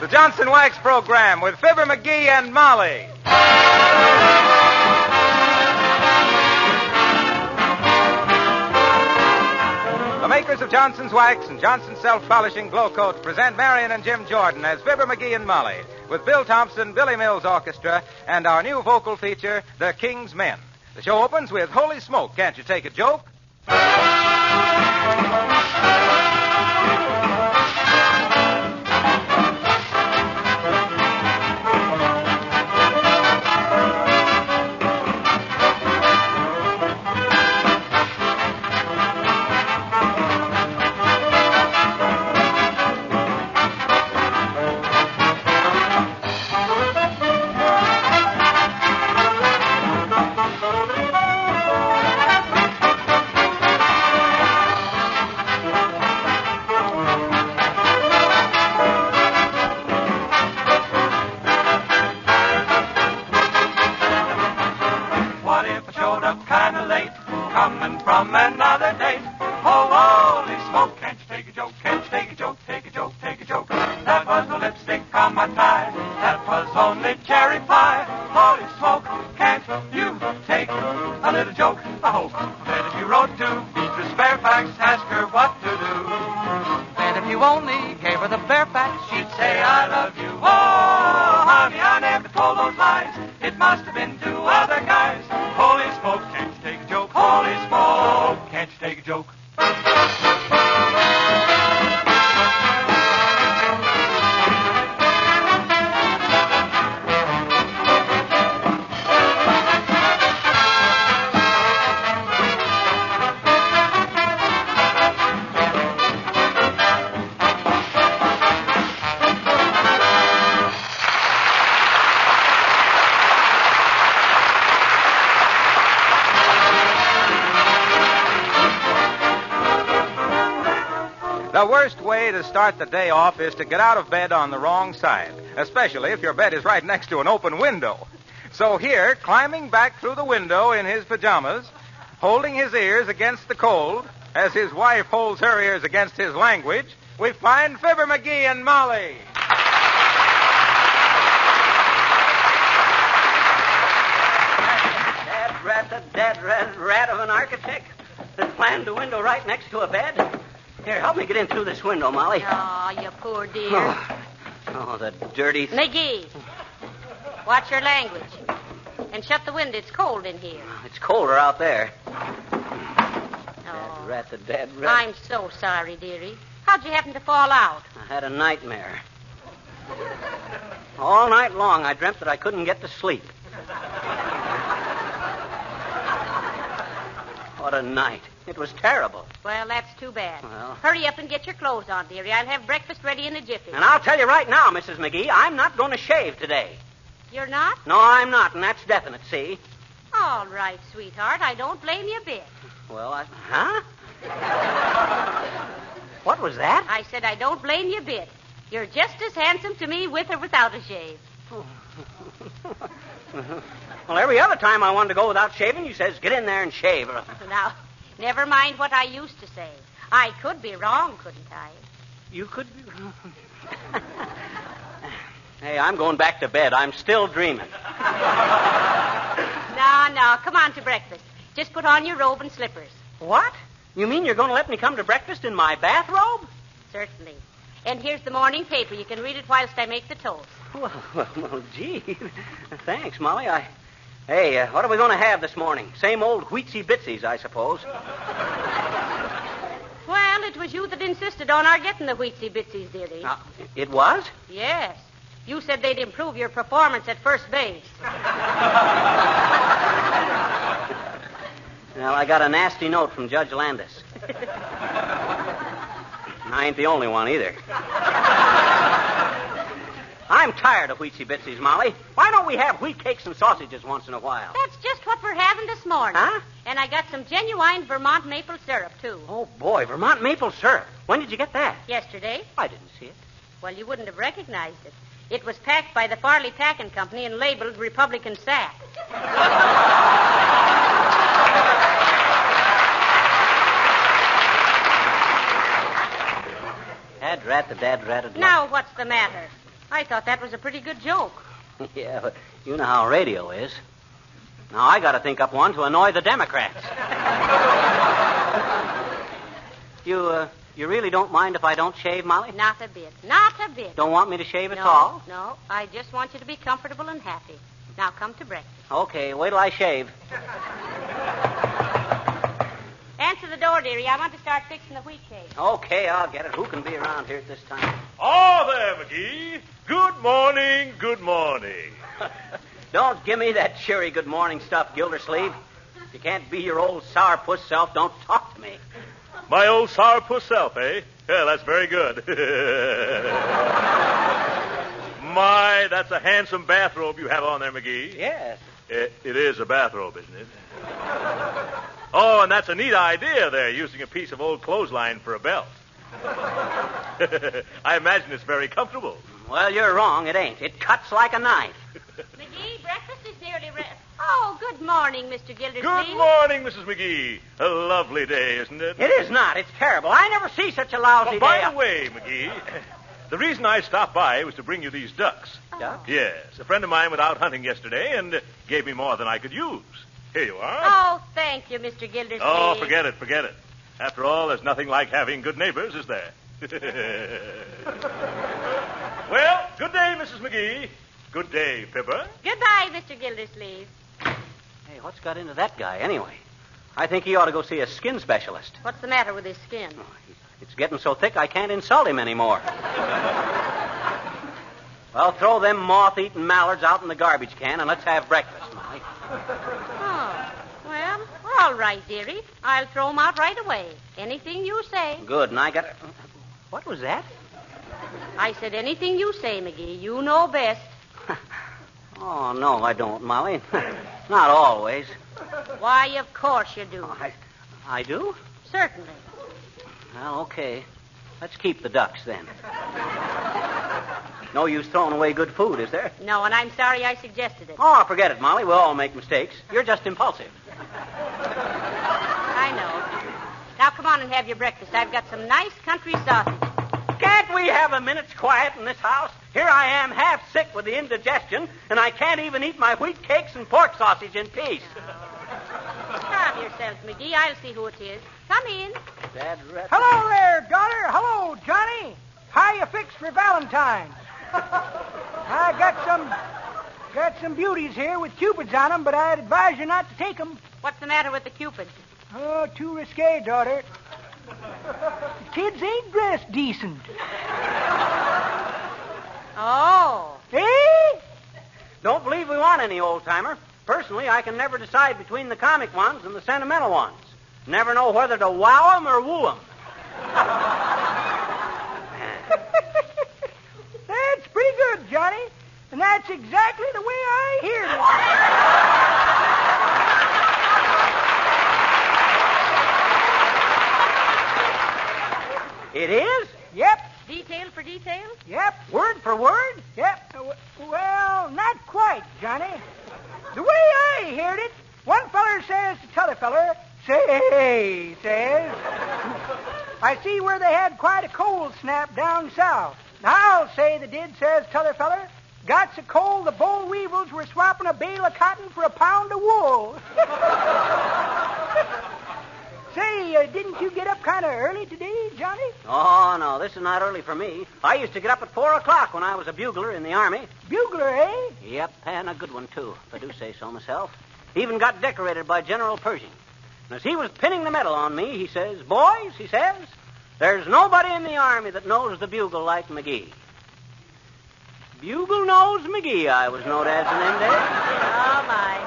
The Johnson Wax Program with Fibber McGee and Molly. The makers of Johnson's Wax and Johnson's Self-Polishing Glow Coat present Marion and Jim Jordan as Fibber McGee and Molly with Bill Thompson, Billy Mills Orchestra, and our new vocal feature, The King's Men. The show opens with Holy Smoke, Can't You Take a Joke? Coming from another date. Oh, holy smoke, can't you take a joke? Can't you take a joke? Take a joke, take a joke. That was the lipstick on my tie. That was only cherry pie. Holy smoke, can't you take a little joke? I hope that if you wrote to Beatrice Fairfax, ask her what to do. Then if you only gave her the bare facts, she'd say I love you. Oh, honey, I never told those lies. It must have been two other guys. Holy smoke, can't you take a joke? Holy smoke, can't you take a joke? The worst way to start the day off is to get out of bed on the wrong side, especially if your bed is right next to an open window. So here, climbing back through the window in his pajamas, holding his ears against the cold, as his wife holds her ears against his language, we find Fibber McGee and Molly. Dead rat of an architect that planned a window right next to a bed. Here, help me get in through this window, Molly. Oh, you poor dear. Oh, the dirty... McGee, watch your language. And shut the window. It's cold in here. It's colder out there. Oh. Dead rat. I'm so sorry, dearie. How'd you happen to fall out? I had a nightmare. All night long, I dreamt that I couldn't get to sleep. What a night. It was terrible. Well, that's too bad. Well. Hurry up and get your clothes on, dearie. I'll have breakfast ready in a jiffy. And I'll tell you right now, Mrs. McGee, I'm not going to shave today. You're not? No, I'm not, and that's definite, see? All right, sweetheart. I don't blame you a bit. Well, Huh? What was that? I said I don't blame you a bit. You're just as handsome to me with or without a shave. Well, every other time I wanted to go without shaving, you says, get in there and shave. Now, never mind what I used to say. I could be wrong, couldn't I? You could be wrong. Hey, I'm going back to bed. I'm still dreaming. No, come on to breakfast. Just put on your robe and slippers. What? You mean you're going to let me come to breakfast in my bathrobe? Certainly. And here's the morning paper. You can read it whilst I make the toast. Well, gee. Thanks, Molly. Hey, what are we going to have this morning? Same old wheatsy bitsies, I suppose. Well, it was you that insisted on our getting the wheatsy bitsies, dearie. It was? Yes. You said they'd improve your performance at first base. Well, I got a nasty note from Judge Landis. I ain't the only one either. I'm tired of wheatsy bitsies, Molly. Why don't we have wheat cakes and sausages once in a while? That's just what we're having this morning. Huh? And I got some genuine Vermont maple syrup, too. Oh, boy, Vermont maple syrup. When did you get that? Yesterday. I didn't see it. Well, you wouldn't have recognized it. It was packed by the Farley Packing Company and labeled Republican Sack. Dad rat. Now, what's the matter? I thought that was a pretty good joke. Yeah, but you know how radio is. Now I got to think up one to annoy the Democrats. You really don't mind if I don't shave, Molly? Not a bit. Not a bit. Don't want me to shave at No, all? no. I just want you to be comfortable and happy. Now come to breakfast. Okay, wait till I shave. Answer the door, dearie. I want to start fixing the wheat cake. Okay, I'll get it. Who can be around here at this time? Oh, there, McGee. Good morning, good morning. Don't give me that cheery good morning stuff, Gildersleeve. If you can't be your old sourpuss self, don't talk to me. My old sourpuss self, eh? Yeah, that's very good. My, that's a handsome bathrobe you have on there, McGee. Yes. It is a bathrobe, isn't it? Oh, and that's a neat idea there, using a piece of old clothesline for a belt. I imagine it's very comfortable. Well, you're wrong. It ain't. It cuts like a knife. McGee, breakfast is nearly ready. Oh, good morning, Mr. Gildersleeve. Good morning, Mrs. McGee. A lovely day, isn't it? It is not. It's terrible. I never see such a lousy By day. the way, McGee, the reason I stopped by was to bring you these ducks. Ducks? Yes. A friend of mine went out hunting yesterday and gave me more than I could use. Here you are. Oh, thank you, Mr. Gildersleeve. Oh, forget it. After all, there's nothing like having good neighbors, is there? Well, good day, Mrs. McGee. Good day, Fibber. Goodbye, Mr. Gildersleeve. Hey, what's got into that guy anyway? I think he ought to go see a skin specialist. What's the matter with his skin? It's getting so thick I can't insult him anymore. Well, throw them moth-eaten mallards out in the garbage can and let's have breakfast, Molly. Oh, well, all right, dearie. I'll throw them out right away. Anything you say. Good, and I got... What was that? I said anything you say, McGee. You know best. Oh, no, I don't, Molly. Not always. Why, of course you do. I do? Certainly. Well, okay. Let's keep the ducks, then. No use throwing away good food, is there? No, and I'm sorry I suggested it. Oh, forget it, Molly. We all make mistakes. You're just impulsive. I know. Now, come on and have your breakfast. I've got some nice country sausage. Can't we have a minute's quiet in this house? Here I am, half sick with the indigestion, and I can't even eat my wheat cakes and pork sausage in peace. Calm yourself, McGee. I'll see who it is. Come in. Hello there, daughter. Hello, Johnny. How you fixed for Valentine's? I got some beauties here with cupids on them, but I'd advise you not to take them. What's the matter with the cupids? Oh, too risque, daughter. The kids ain't dressed decent. Oh. Eh? Don't believe we want any old-timer. Personally, I can never decide between the comic ones and the sentimental ones. Never know whether to wow 'em or woo 'em. That's pretty good, Johnny. And that's exactly the way I hear it. It is? Yep. Detail for detail? Yep. Word for word? Yep. Well, not quite, Johnny. The way I heard it, one feller says to t'other feller, "Say," says, "I see where they had quite a cold snap down south. Now I'll say they did," says t'other feller. "Got so cold the boll weevils were swapping a bale of cotton for a pound of wool." Say, didn't you get up kind of early today, Johnny? Oh, no, this is not early for me. I used to get up at 4 o'clock when I was a bugler in the Army. Bugler, eh? Yep, and a good one, too, if I do say so myself. Even got decorated by General Pershing. And as he was pinning the medal on me, he says, "Boys," he says, "there's nobody in the Army that knows the bugle like McGee." Bugle Nose McGee, I was known as in them days. Oh, my.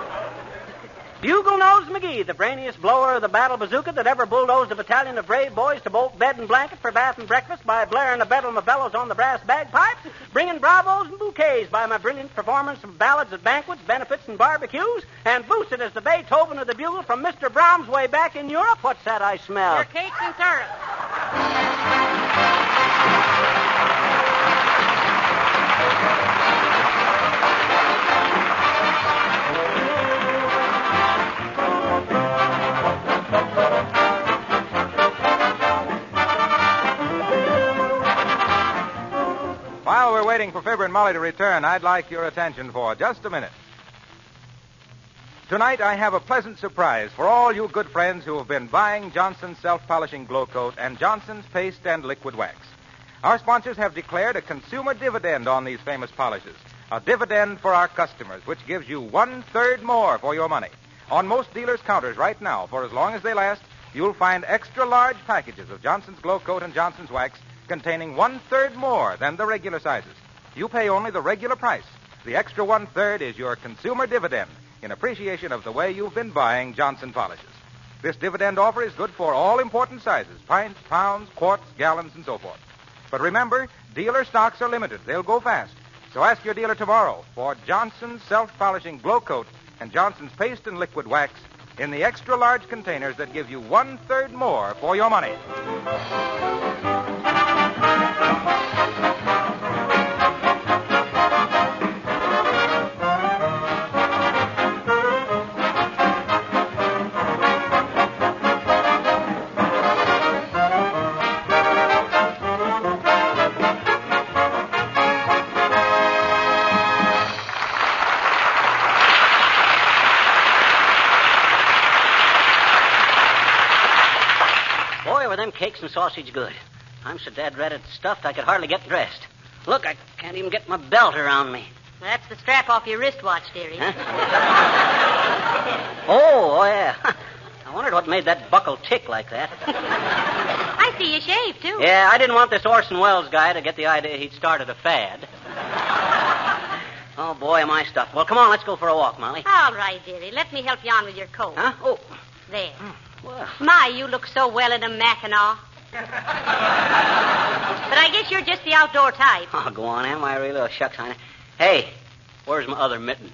Bugle Nose McGee, the brainiest blower of the battle bazooka that ever bulldozed a battalion of brave boys to bolt bed and blanket for bath and breakfast by blaring a bedlam of bellows on the brass bagpipes, bringing bravos and bouquets by my brilliant performance of ballads at banquets, benefits, and barbecues, and boosted as the Beethoven of the bugle from Mr. Brahms way back in Europe. What's that I smell? Your cakes and syrup. While we're waiting for Fibber and Molly to return, I'd like your attention for just a minute. Tonight, I have a pleasant surprise for all you good friends who have been buying Johnson's self-polishing glow coat and Johnson's paste and liquid wax. Our sponsors have declared a consumer dividend on these famous polishes, a dividend for our customers, which gives you 1/3 more for your money. On most dealers' counters right now, for as long as they last, you'll find extra-large packages of Johnson's glow coat and Johnson's wax containing 1/3 more than the regular sizes. You pay only the regular price. The extra 1/3 is your consumer dividend in appreciation of the way you've been buying Johnson polishes. This dividend offer is good for all important sizes, pints, pounds, quarts, gallons, and so forth. But remember, dealer stocks are limited. They'll go fast. So ask your dealer tomorrow for Johnson's self-polishing glow coat and Johnson's paste and liquid wax in the extra-large containers that give you 1/3 more for your money. Them cakes and sausage good. I'm so dead-redded stuffed I could hardly get dressed. Look, I can't even get my belt around me. That's the strap off your wristwatch, dearie. Huh? Oh, yeah. I wondered what made that buckle tick like that. I see you shaved, too. Yeah, I didn't want this Orson Welles guy to get the idea he'd started a fad. Oh, boy, am I stuffed. Well, come on, let's go for a walk, Molly. All right, dearie. Let me help you on with your coat. Huh? Oh. There. Well. My, you look so well in a mackinaw. But I guess you're just the outdoor type. Oh, go on, am I really? Oh, shucks, honey. Hey, where's my other mitten?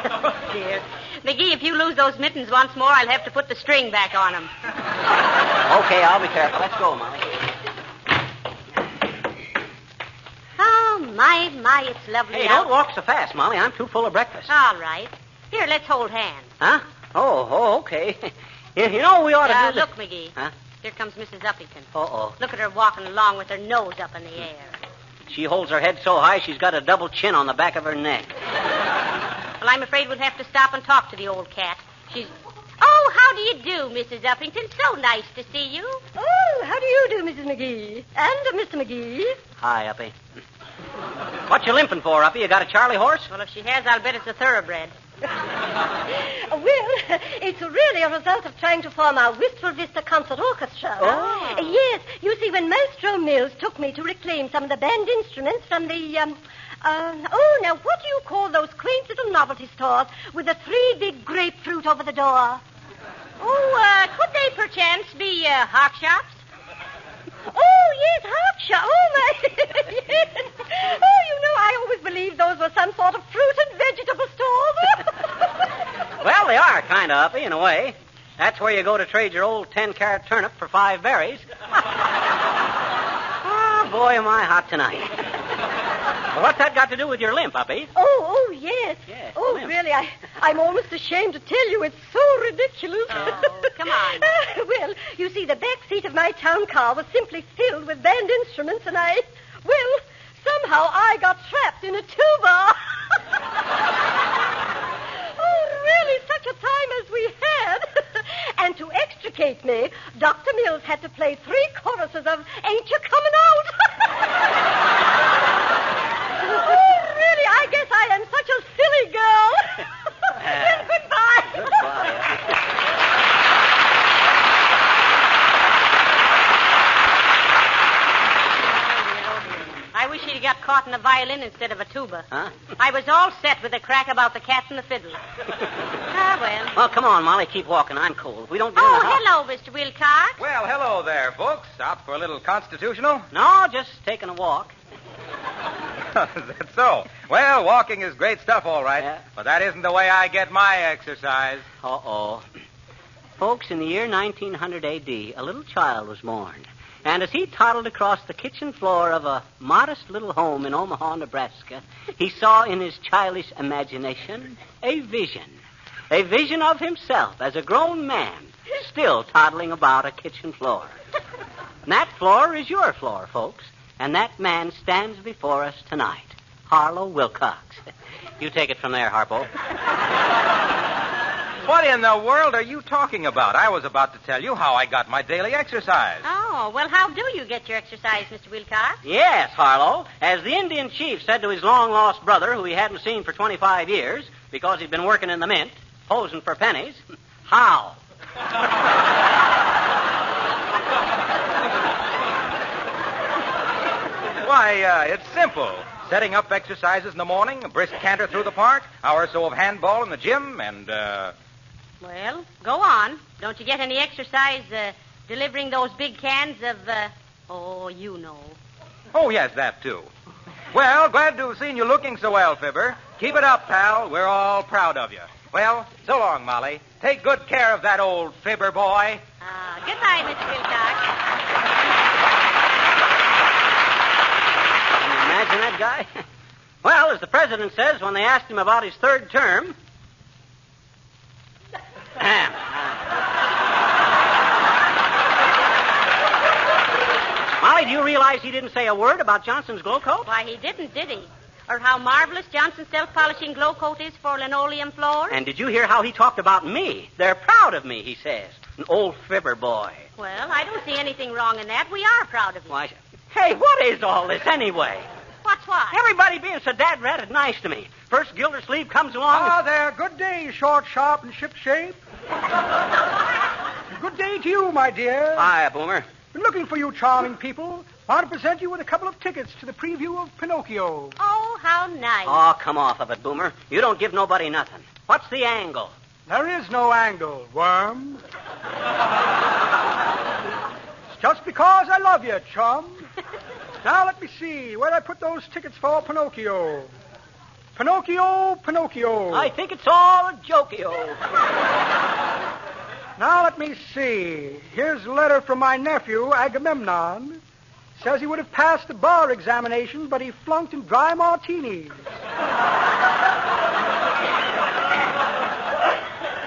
Oh, dear. McGee, if you lose those mittens once more, I'll have to put the string back on them. Okay, I'll be careful. Let's go, Molly. Oh, my, it's lovely Hey, out. don't walk so fast, Molly. I'm too full of breakfast. All right. Here, let's hold hands. Huh? Oh, okay. You know, we ought to do Look, McGee. Huh? Here comes Mrs. Uppington. Uh-oh. Look at her walking along with her nose up in the air. She holds her head so high she's got a double chin on the back of her neck. Well, I'm afraid we'll have to stop and talk to the old cat. She's... Oh, how do you do, Mrs. Uppington? So nice to see you. Oh, how do you do, Mrs. McGee? And Mr. McGee. Hi, Uppy. What you limping for, Uppy? You got a Charlie horse? Well, if she has, I'll bet it's a thoroughbred. Well, it's really a result of trying to form our Wistful Vista Concert Orchestra. Oh. Yes, you see, when Maestro Mills took me to reclaim some of the band instruments from the, now, what do you call those quaint little novelty stores with the 3 big grapefruit over the door? Oh, could they perchance be, hawk shops? Oh, yes, hawk shop. Oh, my. Yes. Oh, you know, I always believed those were some sort of fruit and vegetable stores. Well, they are, kind of, Uppy, in a way. That's where you go to trade your old 10-carat turnip for 5 berries. Oh, boy, am I hot tonight. Well, what's that got to do with your limp, Uppy? Oh, yes. Yes, Oh, limp. really, I'm almost ashamed to tell you. It's so ridiculous. Oh, come on. Well, you see, the back seat of my town car was simply filled with band instruments, and somehow I got trapped in a tuba. Oh, really, such a time as we had. And to extricate me, Dr. Mills had to play 3 choruses of Ain't You Coming Out? Oh, really, I guess I am such a silly girl. Well, goodbye. Goodbye. I wish he'd got caught in a violin instead of a tuba. Huh? I was all set with a crack about the cat and the fiddle. Well. Well, come on, Molly. Keep walking. I'm cold. If we don't get in the house... hello, Mr. Wilcox. Well, hello there, folks. Out for a little constitutional? No, just taking a walk. Is that so? Well, walking is great stuff, all right. Yeah. But that isn't the way I get my exercise. Uh-oh. Folks, in the year 1900 A.D., a little child was born. And as he toddled across the kitchen floor of a modest little home in Omaha, Nebraska, he saw in his childish imagination a vision of himself as a grown man, still toddling about a kitchen floor. And that floor is your floor, folks. And that man stands before us tonight, Harlow Wilcox. You take it from there, Harpo. What in the world are you talking about? I was about to tell you how I got my daily exercise. Oh, well, how do you get your exercise, Mr. Wilcox? Yes, Harlow. As the Indian chief said to his long-lost brother, who he hadn't seen for 25 years, because he'd been working in the mint, posing for pennies, how? Why, it's simple. Setting up exercises in the morning, a brisk canter through the park, hour or so of handball in the gym, and, Well, go on. Don't you get any exercise delivering those big cans of, oh, you know. Oh, yes, that too. Well, glad to have seen you looking so well, Fibber. Keep it up, pal. We're all proud of you. Well, so long, Molly. Take good care of that old Fibber boy. Goodbye, Mr. Wilcox. Can you imagine that guy? Well, as the president says when they asked him about his third term... Molly, do you realize he didn't say a word about Johnson's glow coat? Why, he didn't, did he? Or how marvelous Johnson's self-polishing glow coat is for linoleum floors? And did you hear how he talked about me? They're proud of me, he says. An old Fibber boy. Well, I don't see anything wrong in that. We are proud of you. Why, hey, what is all this anyway? What's what? Everybody being so dad-ratted nice to me. First Gildersleeve comes along... Ah, there. Good day, short, sharp, and ship-shape. Good day to you, my dear. Hiya, Boomer. Been looking for you charming people. Want to present you with a couple of tickets to the preview of Pinocchio. Oh, how nice. Oh, come off of it, Boomer. You don't give nobody nothing. What's the angle? There is no angle, worm. It's just because I love you, chum. Now, let me see. Where'd I put those tickets for Pinocchio? Pinocchio, Pinocchio. I think it's all a jokio. Now, let me see. Here's a letter from my nephew, Agamemnon. Says he would have passed the bar examination, but he flunked in dry martinis.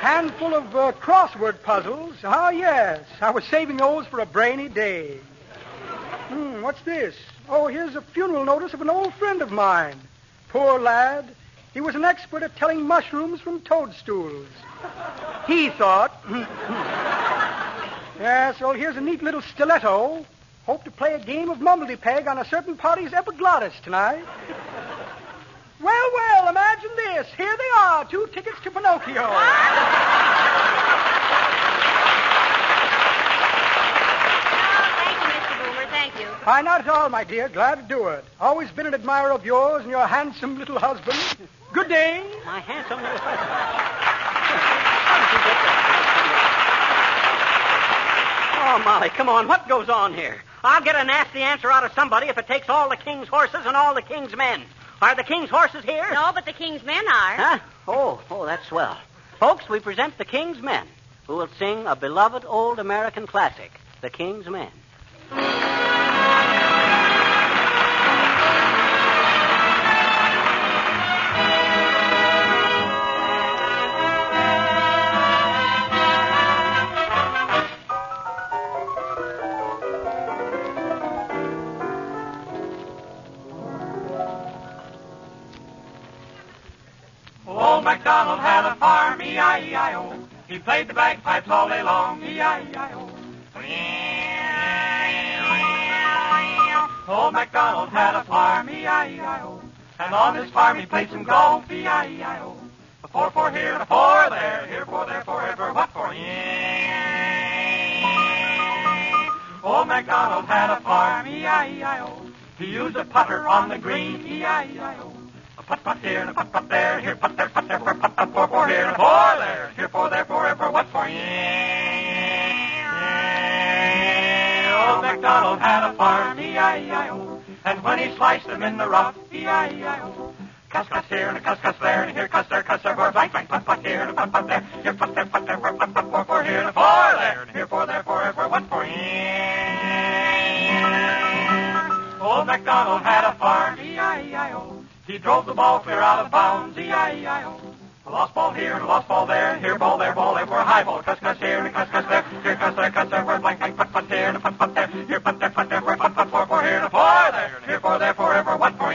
Handful of crossword puzzles. Ah, yes. I was saving those for a brainy day. What's this? Oh, here's a funeral notice of an old friend of mine. Poor lad. He was an expert at telling mushrooms from toadstools. He thought. Yes, well, here's a neat little stiletto. Hope to play a game of mumbledy-peg on a certain party's epiglottis tonight. Well, well, imagine this. Here they are, 2 tickets to Pinocchio. Thank you. Why, not at all, my dear. Glad to do it. Always been an admirer of yours and your handsome little husband. Good day. My handsome little husband. Oh, Molly, come on. What goes on here? I'll get a nasty answer out of somebody if it takes all the king's horses and all the king's men. Are the king's horses here? No, but the king's men are. Huh? Oh, that's swell. Folks, we present the king's men, who will sing a beloved old American classic, The King's Men. Old MacDonald had a farm, E-I-E-I-O. He played the bagpipes all day long, E-I-E-I-O. Old MacDonald had a farm, E-I-E-I-O. And on his farm he played some golf, E-I-E-I-O. A 4-4 here and a 4 there, here 4 there, forever, what for? Old MacDonald had a farm, E-I-E-I-O. He used a putter on the green, E-I-E-I-O. A putt-putt here and a putt-putt there, here putt there, putt-4 here and a 4 there, here 4 there, forever, what for? Old MacDonald had a farm, E-I-E-I-O. And when he sliced them in the rough, E-I-E-I-O. Cuss here and a cuss there, and here cuss there, for blank, putt-putt here and a putt-putt there, here putt there, putt-putt, 4 here and a 4 there, and here 4 there, forever, what for? Old MacDonald had a farm, E-I-E-I-O. He drove the ball clear out of bounds, E-I-E-I-O. A lost ball here and a lost ball there, here ball there, for a high ball. Cuss here and a cuss there, here cuss there, for a blank, putt here and a putt there, here putt there, for a putt, 4 here and a 4 there. therefore, ever, what for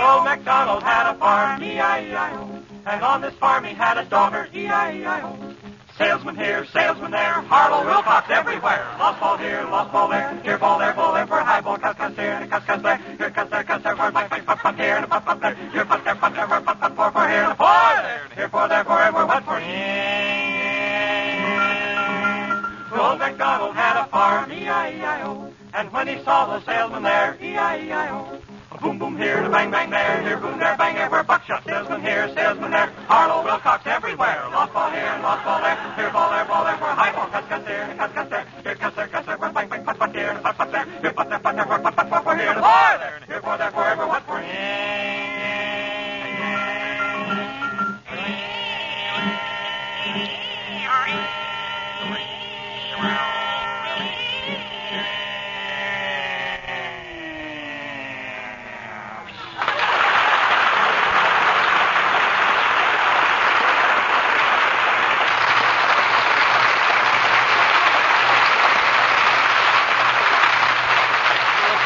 Old MacDonald had a farm, E-I-E-I-O, and on this farm he had a daughter, E-I-E-I-O. Salesman here, salesman there, Harlow Wilcox everywhere. Lost ball here, lost ball there, here ball there, for high ball, cuss here, and a cuss there, here cuss there, for my face, putt here, and a putt there, here putt there, for here, and a for there, and here for ever, what for Old MacDonald had a farm, E-I-E-I-O, and when he saw the salesman there, E-I-E-I-O, a boom, boom here, and a bang, bang there, here, boom there, bang everywhere, buckshot, salesman here, salesman there, Harlow Wilcox everywhere, lost ball here, and lost ball there, here ball there, for high ball, cuss here, and a cuss there, here cuss there, for bang, bang, putt here, and a putt there, here putt there, for here, and a for there, and here for ever, what for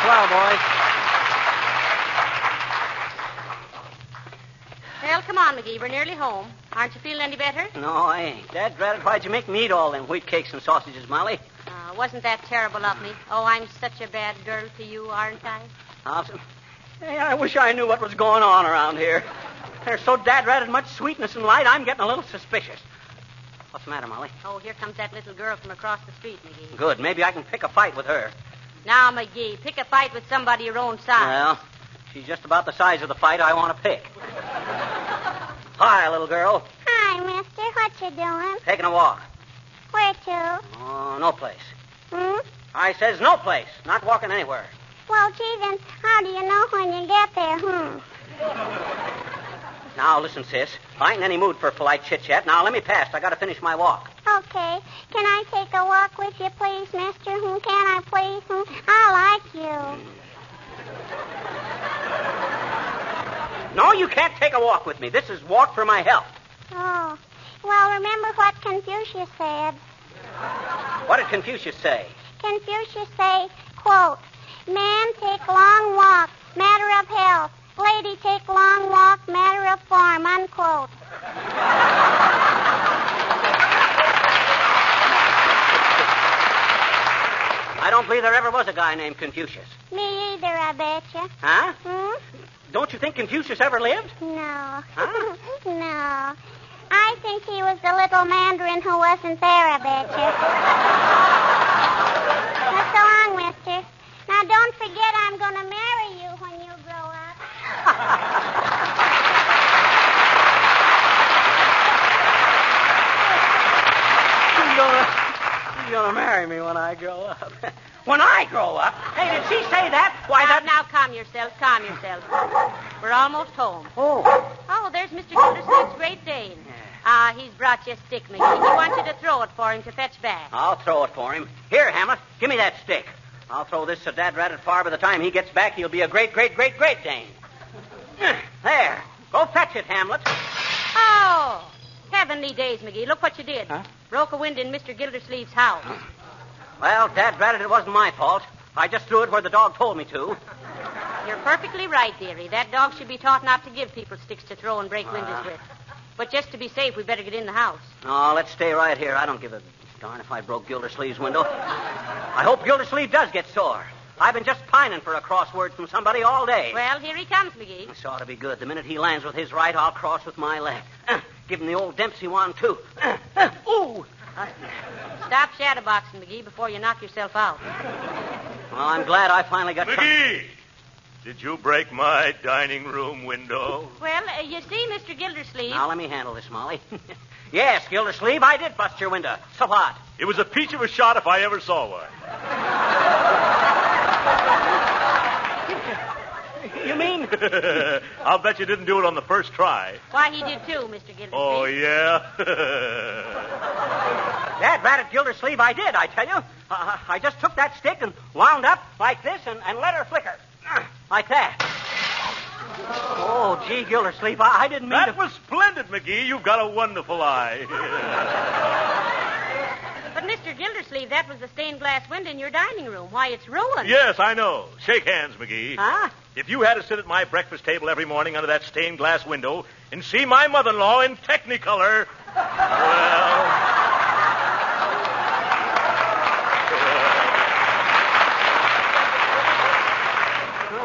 Well, boys. Well, come on, McGee. We're nearly home. Aren't you feeling any better? No, I ain't. Dad, drat, why'd you make me eat all them wheat cakes and sausages, Molly? Wasn't that terrible of me? Oh, I'm such a bad girl to you, aren't I? Hey, I wish I knew what was going on around here. There's so dad-ratted much sweetness and light, I'm getting a little suspicious. What's the matter, Molly? Oh, here comes that little girl from across the street, McGee. Good. Maybe I can pick a fight with her. Now, McGee, pick a fight with somebody your own size. Well, she's just about the size of the fight I want to pick. Hi, little girl. Hi, mister. What you doing? Taking a walk. Where to? Oh, no place. Hmm? I says no place. Not walking anywhere. Well, gee, then how do you know when you get there, Now, listen, sis. I ain't in any mood for polite chit-chat. Now, let me pass. I got to finish my walk. Okay. Can I take a walk with you, please, mister? Can I, please? I like you. No, you can't take a walk with me. This is walk for my health. Oh. Well, remember what Confucius said. What did Confucius say? Confucius say, quote, man take long walk, matter of health. Lady take long walk, matter of form, unquote. I don't believe there ever was a guy named Confucius. Me either, I betcha. Huh? Hmm? Don't you think Confucius ever lived? No. Huh? No. I think he was the little mandarin who wasn't there, I betcha. Now, so long, mister. Now, don't forget I'm going to marry you when you grow up. You're gonna marry me when I grow up. When I grow up? Hey, did she say that? Why, Now, calm yourself, calm yourself. We're almost home. Oh, there's Mr. Gildersleeve's Great Dane. He's brought you a stick, McGee. He wants you to throw it for him to fetch back. I'll throw it for him. Here, Hamlet, give me that stick. I'll throw this so dad-ratted far by the time he gets back, he'll be a great, great, great, great Dane. There. Go fetch it, Hamlet. Oh, heavenly days, McGee. Look what you did. Huh? Broke a window in Mr. Gildersleeve's house. Well, dad-ratted, it wasn't my fault. I just threw it where the dog told me to. You're perfectly right, dearie. That dog should be taught not to give people sticks to throw and break windows with. But just to be safe, we better get in the house. No, let's stay right here. I don't give a darn if I broke Gildersleeve's window. I hope Gildersleeve does get sore. I've been just pining for a crossword from somebody all day. Well, here he comes, McGee. This ought to be good. The minute he lands with his right, I'll cross with my left. Give him the old Dempsey one, too. Ooh! Stop shadowboxing, McGee, before you knock yourself out. Well, I'm glad I finally got... McGee! Did you break my dining room window? Well, you see, Mr. Gildersleeve... Now, let me handle this, Molly. Yes, Gildersleeve, I did bust your window. So what? It was a peach of a shot if I ever saw one. You mean? I'll bet you didn't do it on the first try. Why, he did too, Mr. Gildersleeve. Oh, yeah? Dad-ratted Gildersleeve, I did, I tell you. I just took that stick and wound up like this and let her flicker. Like that. Oh, gee, Gildersleeve, I didn't mean That was splendid, McGee. You've got a wonderful eye. But, Mr. Gildersleeve, that was the stained glass window in your dining room. Why, it's ruined. Yes, I know. Shake hands, McGee. Huh? If you had to sit at my breakfast table every morning under that stained glass window and see my mother-in-law in Technicolor, well...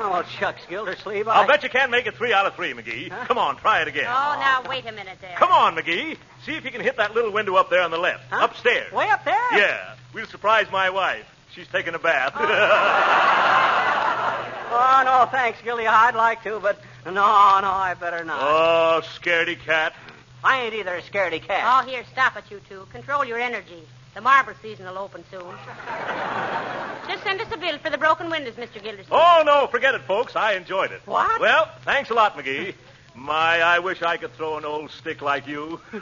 Oh, shucks, Gildersleeve. I'll bet you can't make it 3 out of 3, McGee. Huh? Come on, try it again. Oh, now, wait a minute there. Come on, McGee. See if you can hit that little window up there on the left. Huh? Upstairs. Way up there? Yeah. We'll surprise my wife. She's taking a bath. Oh, no, thanks, Gildy. I'd like to, but no, I better not. Oh, scaredy cat. I ain't either a scaredy cat. Oh, here, stop it, you two. Control your energy. The marble season will open soon. Just send us a bill for the broken windows, Mr. Gildersleeve. Oh, no, forget it, folks. I enjoyed it. What? Well, thanks a lot, McGee. My, I wish I could throw an old stick like you. That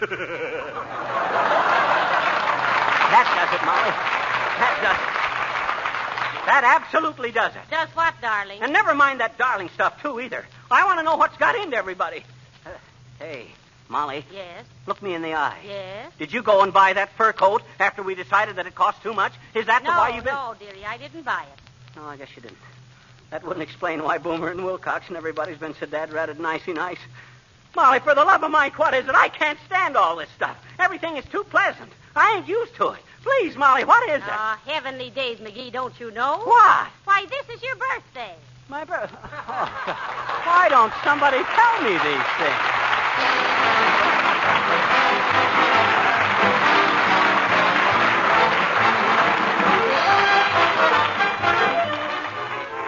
does it, Molly. That does it. That absolutely does it. Does what, darling? And never mind that darling stuff, too, either. I want to know what's got into everybody. Hey, Molly. Yes? Look me in the eye. Yes? Did you go and buy that fur coat after we decided that it cost too much? Is that why you've been... No, dearie, I didn't buy it. No, I guess you didn't. That wouldn't explain why Boomer and Wilcox and everybody's been so dad-ratted nicey nice. Molly, for the love of Mike, what is it? I can't stand all this stuff. Everything is too pleasant. I ain't used to it. Please, Molly, what is it? Ah, heavenly days, McGee, don't you know? What? Why, this is your birthday. My birthday? Oh, why don't somebody tell me these things?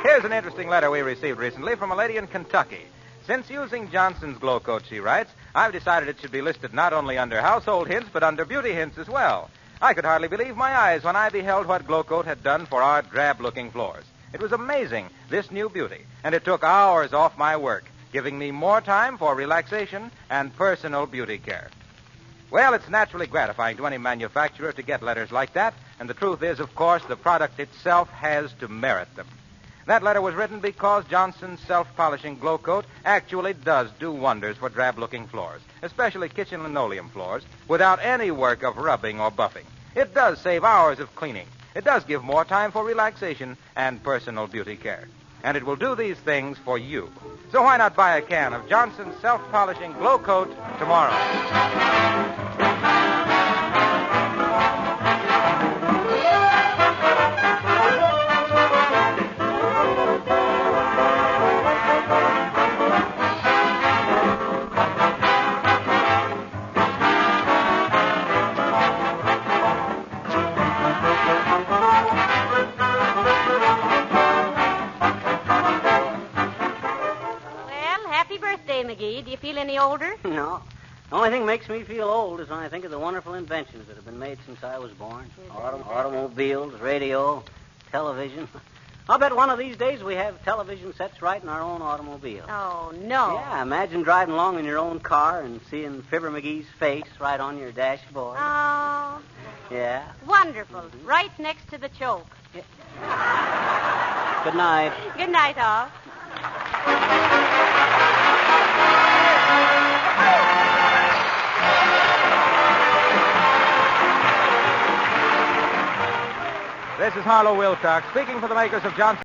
Here's an interesting letter we received recently from a lady in Kentucky. Since using Johnson's Glow Coat, she writes, I've decided it should be listed not only under household hints, but under beauty hints as well. I could hardly believe my eyes when I beheld what Glow Coat had done for our drab-looking floors. It was amazing, this new beauty, and it took hours off my work, giving me more time for relaxation and personal beauty care. Well, it's naturally gratifying to any manufacturer to get letters like that, and the truth is, of course, the product itself has to merit them. That letter was written because Johnson's self-polishing Glow Coat actually does do wonders for drab-looking floors, especially kitchen linoleum floors, without any work of rubbing or buffing. It does save hours of cleaning. It does give more time for relaxation and personal beauty care. And it will do these things for you. So why not buy a can of Johnson's self-polishing Glow Coat tomorrow? McGee. Do you feel any older? No. The only thing that makes me feel old is when I think of the wonderful inventions that have been made since I was born. Automobiles, radio, television. I'll bet one of these days we have television sets right in our own automobile. Oh, no. Yeah, imagine driving along in your own car and seeing Fibber McGee's face right on your dashboard. Oh. Yeah. Wonderful. Right next to the choke. Yeah. Good night. Good night, all. This is Harlow Wilcox speaking for the makers of Johnson.